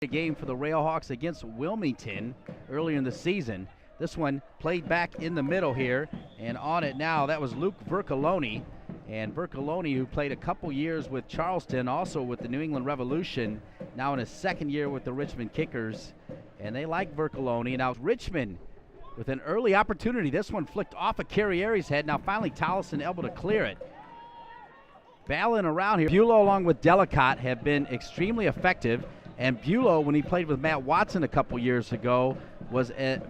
A game for the Railhawks against Wilmington earlier in the season. This one played back in the middle here, and on it now, that was Luke Vercollone. And Vercollone, who played a couple years with Charleston, also with the New England Revolution, now in his second year with the Richmond Kickers. And they like Vercollone. Now Richmond with an early opportunity. This one flicked off of Carrieri's head. Now finally Tollison able to clear it. Battling around here. Bulow along with Delicott have been extremely effective. And Bulow, when he played with Matt Watson a couple years ago, was at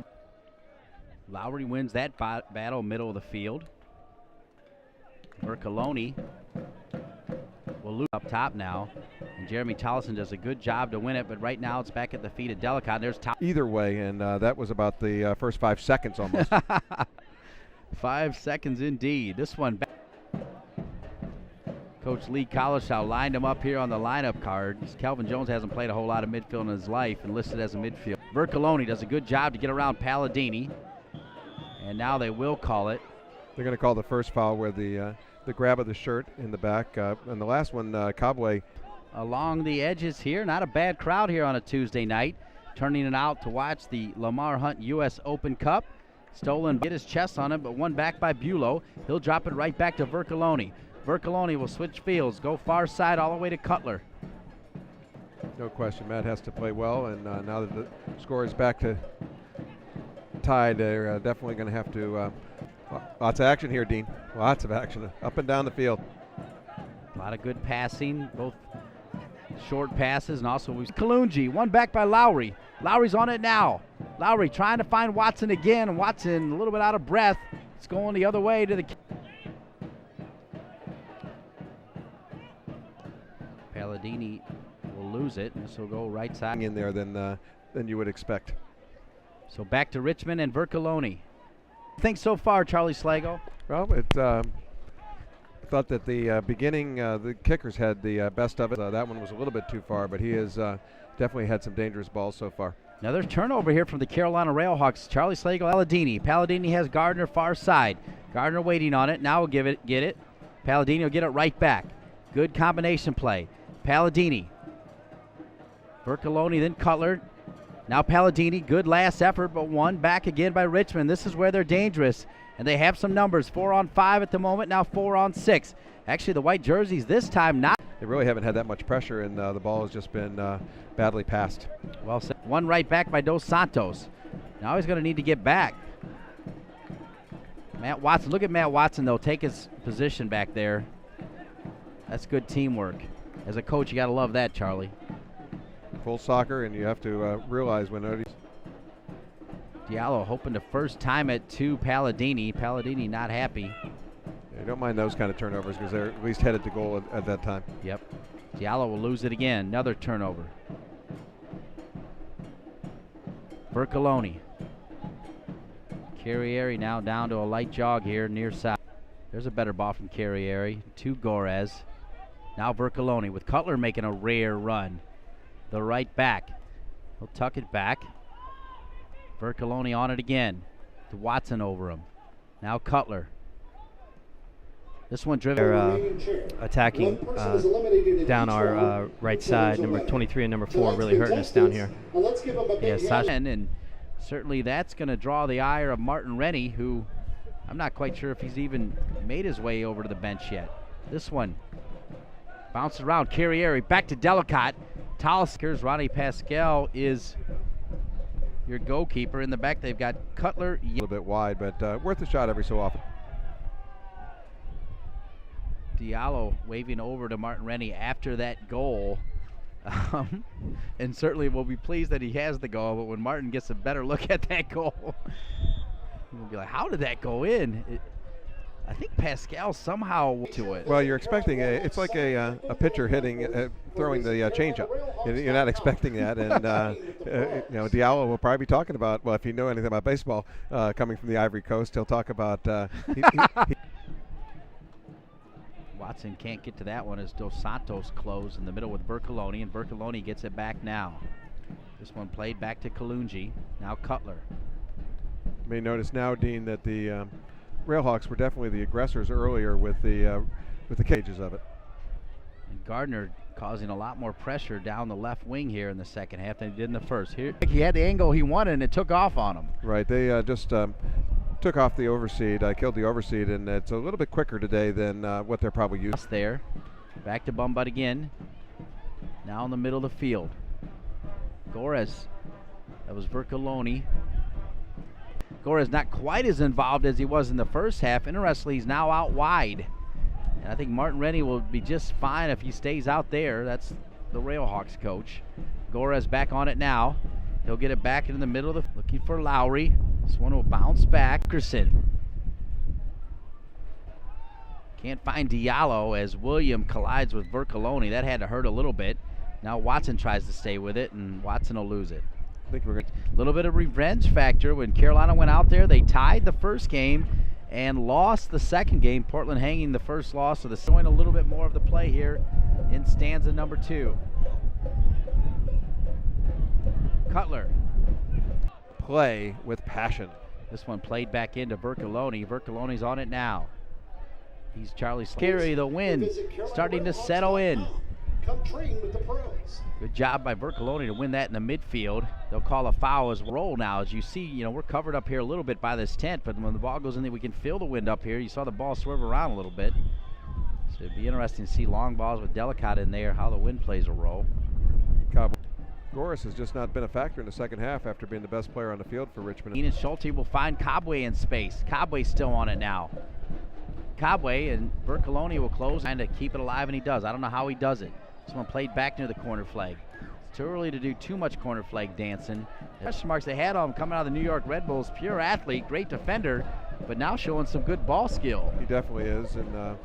Lowry wins that battle middle of the field. Vercollone will lose up top now. And Jeremy Tollison does a good job to win it, but right now it's back at the feet of Delicott. There's either way, and that was about the first 5 seconds almost. 5 seconds indeed. This one back. Coach Lee Collishaw lined him up here on the lineup card. Calvin Jones hasn't played a whole lot of midfield in his life and listed as a midfield. Vercollone does a good job to get around Palladini. And now they will call it. They're going to call the first foul where the grab of the shirt in the back. And the last one, Cobway. Along the edges here. Not a bad crowd here on a Tuesday night. Turning it out to watch the Lamar Hunt U.S. Open Cup. Stolen, get his chest on it, but one back by Bulow. He'll drop it right back to Vercollone. Vercollone will switch fields, go far side all the way to Cutler. No question, Matt has to play well, and now that the score is back to tied, they're definitely going to have to. Lots of action here, Dean. Lots of action up and down the field. A lot of good passing, both short passes and also Kalungi. One back by Lowry. Lowry's on it now. Lowry trying to find Watson again. Watson a little bit out of breath. It's going the other way to the. Palladini will lose it, and this will go right side. In there than you would expect. So back to Richmond and Vercollone. Think so far, Charlie Slago? Well, I thought that the beginning, the kickers had the best of it. That one was a little bit too far, but he has definitely had some dangerous balls so far. Another turnover here from the Carolina Railhawks. Charlie Slago, Palladini. Palladini has Gardner far side. Gardner waiting on it. Now will get it. Palladini will get it right back. Good combination play. Palladini. Vercollone, then Cutler. Now Palladini, good last effort, but one back again by Richmond. This is where they're dangerous, and they have some numbers. 4 on 5 at the moment, now 4 on 6. Actually, the white jerseys this time not. They really haven't had that much pressure, and the ball has just been badly passed. Well said. One right back by Dos Santos. Now he's going to need to get back. Matt Watson, look at Matt Watson, though. Take his position back there. That's good teamwork. As a coach, you got to love that, Charlie. Full soccer, and you have to realize when Diallo hoping to first time it to Palladini. Palladini not happy. Yeah, you don't mind those kind of turnovers because they're at least headed to goal at that time. Yep. Diallo will lose it again. Another turnover. Vercollone. Carrieri now down to a light jog here near side. There's a better ball from Carrieri to Gorez. Now Vercollone with Cutler making a rare run. The right back. He'll tuck it back. Vercollone on it again. To Watson over him. Now Cutler. This one driven. They're attacking down our right side. Number 23 and number 4 really hurting us down here. Yes, and certainly that's going to draw the ire of Martin Rennie, who I'm not quite sure if he's even made his way over to the bench yet. This one bounced around. Carrieri back to Delicott. Taliskers. Ronnie Pascal is your goalkeeper. In the back, they've got Cutler. A little bit wide, but worth a shot every so often. Diallo waving over to Martin Rennie after that goal. And certainly will be pleased that he has the goal, but when Martin gets a better look at that goal, he'll be like, how did that go in? I think Pascal somehow to it. Well, you're expecting it's like a pitcher throwing the changeup. You're not expecting that, and Diallo will probably be talking about. Well, if you know anything about baseball, coming from the Ivory Coast, he'll talk about. Watson can't get to that one as Dos Santos closed in the middle with Vercollone, and Vercollone gets it back now. This one played back to Kalungi. Now Cutler. You may notice now, Dean, that the Railhawks were definitely the aggressors earlier with the cages of it. And Gardner causing a lot more pressure down the left wing here in the second half than he did in the first. Here he had the angle he wanted and it took off on him. Right, they just took off the overseed, killed the overseed, and it's a little bit quicker today than what they're probably used. There, back to Bumbutt again. Now in the middle of the field. Gores, that was Vercollone. Gores not quite as involved as he was in the first half. Interestingly, he's now out wide. And I think Martin Rennie will be just fine if he stays out there. That's the Railhawks coach. Gores back on it now. He'll get it back in the middle of the, looking for Lowry. This one will bounce back. Dickerson. Can't find Diallo as William collides with Vercollone. That had to hurt a little bit. Now Watson tries to stay with it, and Watson will lose it. I think we're going a little bit of revenge factor. When Carolina went out there, they tied the first game and lost the second game. Portland hanging the first loss, so they're showing a little bit more of the play here in stanza number 2. Cutler. play with passion. This one played back into Vercollone. Vercollone's on it now. He's Charlie Carey, the wind starting to settle in. Come train with the pros. Good job by Vercollone to win that in the midfield. They'll call a foul as roll now. As you see, we're covered up here a little bit by this tent, but when the ball goes in there, we can feel the wind up here. You saw the ball swerve around a little bit. So it'd be interesting to see long balls with Delicate in there, how the wind plays a role. Gores has just not been a factor in the second half after being the best player on the field for Richmond. Ian Schulte will find Cobway in space. Cobway's still on it now. Cobway and Vercollone will close and to keep it alive, and he does. I don't know how he does it. This one played back near the corner flag. It's too early to do too much corner flag dancing. The question marks they had on him coming out of the New York Red Bulls, pure athlete, great defender, but now showing some good ball skill. He definitely is, and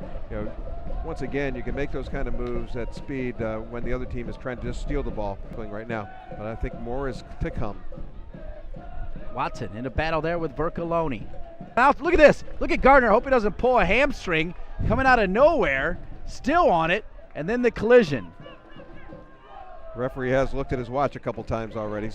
once again, you can make those kind of moves at speed when the other team is trying to just steal the ball right now. But I think more is to come. Watson in a battle there with Vercollone. Now look at this. Look at Gardner. Hope he doesn't pull a hamstring. Coming out of nowhere, still on it, and then the collision. The referee has looked at his watch a couple times already.